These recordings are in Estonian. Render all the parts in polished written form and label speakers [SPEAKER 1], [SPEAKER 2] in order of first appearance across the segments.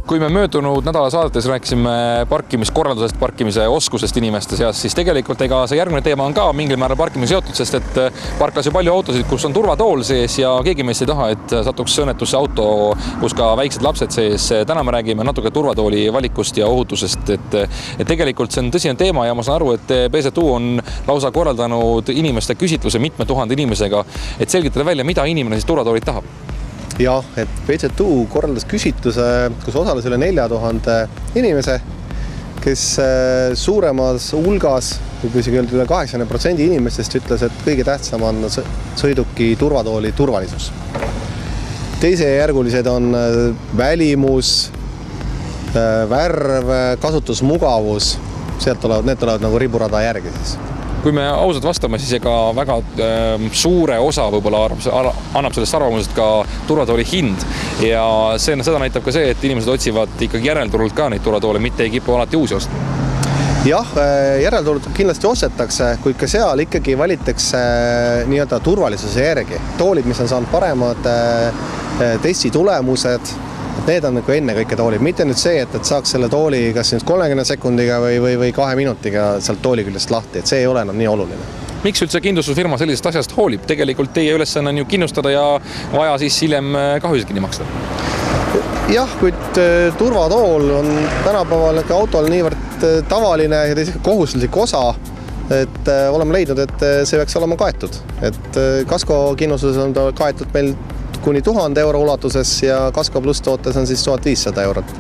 [SPEAKER 1] Kui me möödunud nädala saadetes rääkisime parkimiskorraldusest, parkimise oskusest inimeste seas, siis tegelikult ega see järgmine teema on ka mingil määral parkimise seotud, sest et parklas ju palju autosid, kus on turvatool sees ja keegi meist ei taha, et satuks õnnetusse auto, kus ka väiksed lapsed sees. Täna me räägime natuke turvatooli valikust ja ohutusest, et tegelikult see on tõsine teema ja ma saan aru, et PZU on lausa korraldanud inimeste küsitluse mitme tuhande inimesega, et selgitada välja, mida inimene siis turvatoolid tahab.
[SPEAKER 2] Jah, et PZU korraldas küsitluse, kus osales üle 4000 inimese, kes suuremas hulgas, kui isegi üle 80% inimestest ütles, et kõige tähtsam on sõiduki turvatooli turvalisus. Teisejärgulised on välimus, värv, kasutusmugavus, need tulevad nagu riburada järgi siis.
[SPEAKER 1] Kui me ausalt vastame, siis ega väga suure osa võib-olla annab sellest arvamusest ka turvatooli hind ja seda näitab ka see, et inimesed otsivad ikkagi järelturult ka neid turvatoole, mitte ei kipu alati uusi osta.
[SPEAKER 2] Jah, järelturult kindlasti ostetakse, kuid ka seal ikkagi valitakse nii-öelda turvalisuse järgi. Toolid, mis on saanud paremad testi tulemused, need on nagu enne kõike toolid. Mitte nüüd see, et saaks selle tooli kas 30 sekundiga või 2 minutiga sealt tooli küljest lahti, et see ei ole enam nii oluline.
[SPEAKER 1] Miks üldse kindlustusfirma sellisest asjast hoolib? Tegelikult teie ülesanne on ju kindlustada ja vaja siis hiljem kahjusid kinni maksta.
[SPEAKER 2] Jah, kuid turvatool on tänapäeval autol niivõrd tavaline ja teiseks kohustuslik osa, et oleme leidnud, et see peaks olema kaetud. Et kaskokindlustuses on ta kaetud meil kuni 1000 euro ulatuses ja Kasko Plus tootes on siis 1500 eurot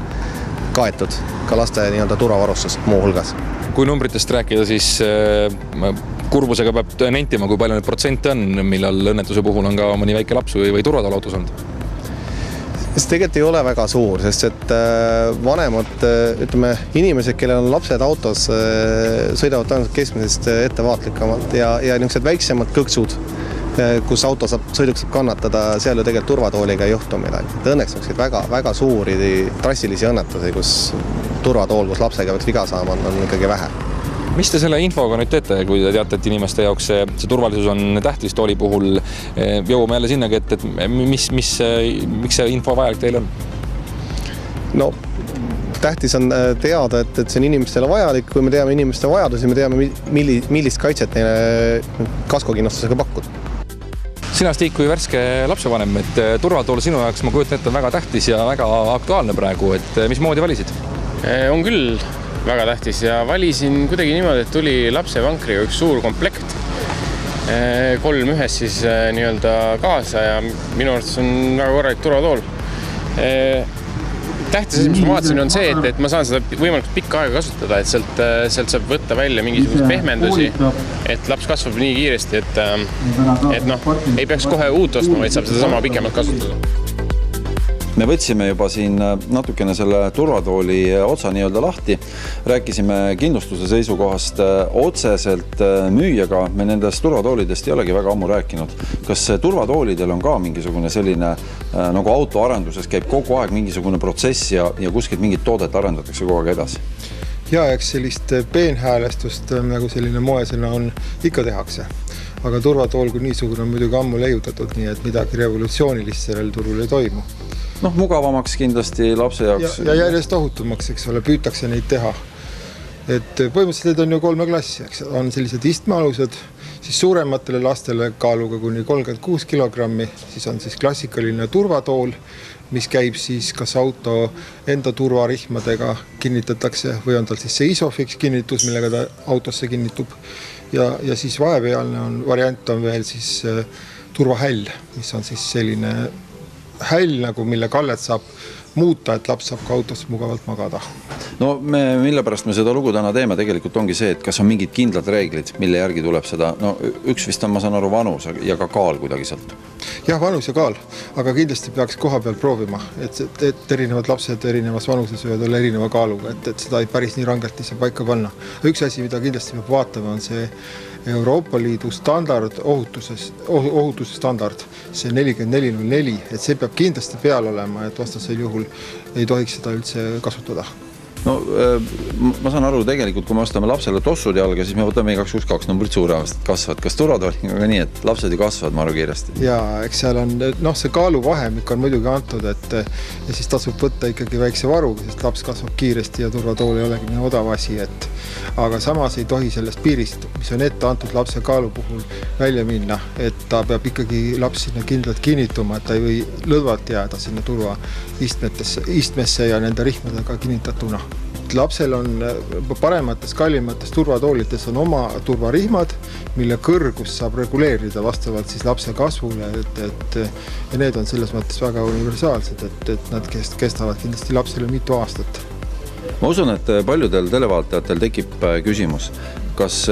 [SPEAKER 2] kaetud ka laste nii-öelda turvavarustust muu hulgas.
[SPEAKER 1] Kui numbritest rääkida, siis kurbusega peab nentima, kui palju need protsente on, millal õnnetuse puhul on ka mõni väike laps või turvatool autos olnud?
[SPEAKER 2] See tegelikult ei ole väga suur, sest et vanemad, ütleme, inimesed, kellel on lapsed autos, sõidavad tõenäoliselt keskmisest ettevaatlikamalt ja niisugused väiksemad kõksud, kus auto sõiduk saab kannatada, seal ju tegelikult turvatooliga ei juhtu midagi. Õnneks väga suuri trassilisi õnnetusi, kus turvatool, kus lapsega peaks viga saama, on ikkagi vähe.
[SPEAKER 1] Mis te selle infoga nüüd teete, kui te teate, et inimeste jaoks see turvalisus on tähtis tooli puhul? Jõuame jälle sinnagi, et miks see info vajalik teil on?
[SPEAKER 2] No, tähtis on teada, et see on inimestele vajalik. Kui me teame inimeste vajadusi, me teame, millist kaitset neile kaskokindlustusega pakkuda.
[SPEAKER 1] Sina, Stig, kui värske lapsevanem, et turvatool sinu jaoks, ma kujutan ette, on väga tähtis ja väga aktuaalne praegu, et mismoodi valisid?
[SPEAKER 3] On küll väga tähtis ja valisin kuidagi niimoodi, et tuli lapsevankriga üks suur komplekt. 3 ühes siis nii-öelda kaasa ja minu arvates on väga korralik turvatool. Tähtis asi, mis ma vaatasin, on see, et ma saan seda võimalikult pikka aega kasutada, et sealt saab võtta välja mingisugust pehmendusi, et laps kasvab nii kiiresti, et ei peaks kohe uut ostma, vaid saab seda sama pikemalt kasutada.
[SPEAKER 4] Me võtsime juba siin natukene selle turvatooli otsa nii-öelda lahti. Rääkisime kindlustuse seisukohast otseselt müüjaga. Me nendest turvatoolidest ei olegi väga ammu rääkinud. Kas turvatoolidel on ka mingisugune selline, nagu autoarenduses käib kogu aeg mingisugune protsess ja kuskilt mingit toodet arendatakse kogu aeg edasi?
[SPEAKER 5] Ja, eks sellist peenhäälestust nagu selline moesena on ikka tehakse. Aga turvatool kui niisugune on muidugi ammu leiutatud, nii et midagi revolutsioonilist sellel turul ei toimu.
[SPEAKER 4] Mugavamaks kindlasti lapse jaoks.
[SPEAKER 5] Ja järjest ohutumaks, eks ole, püütakse neid teha. Et põhimõtteliselt need on ju 3 klassi, eks on sellised istmealused, siis suurematele lastele kaaluga kuni 36 kilogrammi, siis on siis klassikaline turvatool, mis käib siis kas auto enda turvarihmadega kinnitatakse või on tal siis see Isofix kinnitus, millega ta autosse kinnitub. Ja siis vahepealne variant on veel siis turvahäll, mis on siis selline häll, nagu mille kallet saab muuta, et laps saab ka autos mugavalt magada.
[SPEAKER 4] No mille pärast me seda lugu täna teeme tegelikult ongi see, et kas on mingid kindlad reeglid, mille järgi tuleb seda, üks vist on, ma saan aru, vanus ja ka kaal kuidagi sealt.
[SPEAKER 5] Jah, vanus ja kaal, aga kindlasti peaks koha peal proovima, et erinevad lapsed erinevas vanuses võivad olla erineva kaaluga, et seda ei päris nii rangelt ei saa paika panna. Üks asi, mida kindlasti peab vaatama, on see Euroopa Liidu standard, ohutuse standard, see 4404, et see peab kindlasti peal olema, et vastasel juhul ei tohiks seda üldse kasutada.
[SPEAKER 4] No ma saan aru tegelikult, kui me ostame lapsele tossud jalga, siis me võtame igaks juhuks 2 numbrit suuremast, kasvavad. Kas turvatooliga ka nii, et lapsed ju kasvavad maru kiiresti?
[SPEAKER 5] Ja eks seal on, see kaaluvahemik on muidugi antud, et ja siis tasub võtta ikkagi väikse varuga, sest laps kasvab kiiresti ja turvatool ei olegi nii odav asi, et aga samas ei tohi sellest piirist, mis on ette antud lapse kaalu puhul välja minna, et ta peab ikkagi laps sinna kindlalt kinnituma, et ta ei või lõdvalt jääda sinna istmesse ja nende rihmadega kinnitatuna. Lapsel on paremates, kallimates turvatoolites on oma turvarihmad, mille kõrgus saab reguleerida vastavalt siis lapse kasvule, ja need on selles mõttes väga universaalsed, et nad kestavad kindlasti lapsele mitu aastat.
[SPEAKER 4] Ma usun, et paljudel televaatajatel tekib küsimus, kas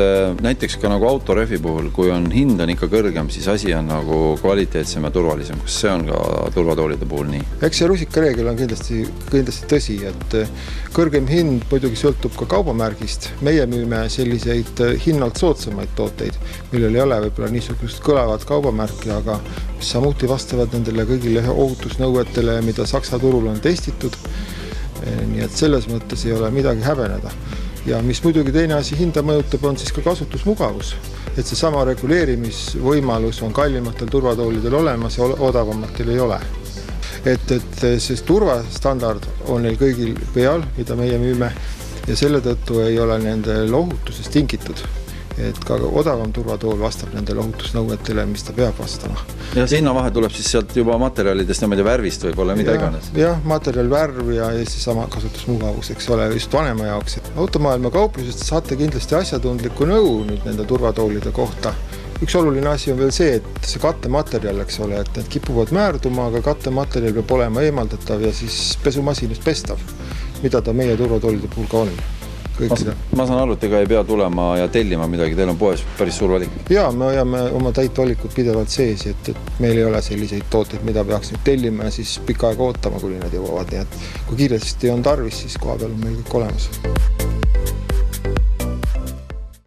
[SPEAKER 4] näiteks ka nagu autorehvi puhul, kui on hind on ikka kõrgem, siis asi on nagu kvaliteetsem ja turvalisem. Kas see on ka turvatoolide puhul nii?
[SPEAKER 5] Eks see rusikareegel on kindlasti tõsi, et kõrgem hind muidugi sõltub ka kaubamärgist. Meie müüme selliseid hinnalt soodsamaid tooteid, millel ei ole võib-olla niisugust kõlavat kaubamärki, aga mis samuti vastavad nendele kõigile ohutusnõuetele, mida Saksa turul on testitud. Nii et selles mõttes ei ole midagi häbeneda. Ja mis muidugi teine asi hinda mõjutab, on siis ka kasutusmugavus. Et see sama reguleerimisvõimalus on kallimatel turvatoolidel olemas ja odavamatel ei ole. Et see turvastandard on neil kõigil peal, mida meie müüme, ja selle tõttu ei ole nende ohutusest tingitud. Et ka odavam turvatool vastab nendele ohutusnõuetele, mis ta peab vastama.
[SPEAKER 4] Ja sinna vahe tuleb siis sealt juba materjalidest ja värvist võib-olla mida iganes.
[SPEAKER 5] Jah, materjal värv ja siis sama kasutusmugavus, eks ole, just vanema jaoks. Automaailma kauplusest saate kindlasti asjatundlikku nõu nüüd nende turvatoolide kohta. Üks oluline asi on veel see, et see kattematerjal, eks ole, et need kipuvad määrduma, aga kattematerjal peab olema eemaldatav ja siis pesumasinast pestav, mida ta meie turvatoolide puhul ka on.
[SPEAKER 4] Ma saan aru, et ega ei pea tulema ja tellima midagi, teil on poes päris suur valik.
[SPEAKER 5] Jaa, me hoiame oma täit valikut pidevalt sees, et meil ei ole selliseid tooteid, mida peaks nüüd tellima ja siis pikka aega ootama, kuni nad jõuavad. Nii et kui kiiresti on tarvis, siis koha peal on meil kõik olemas.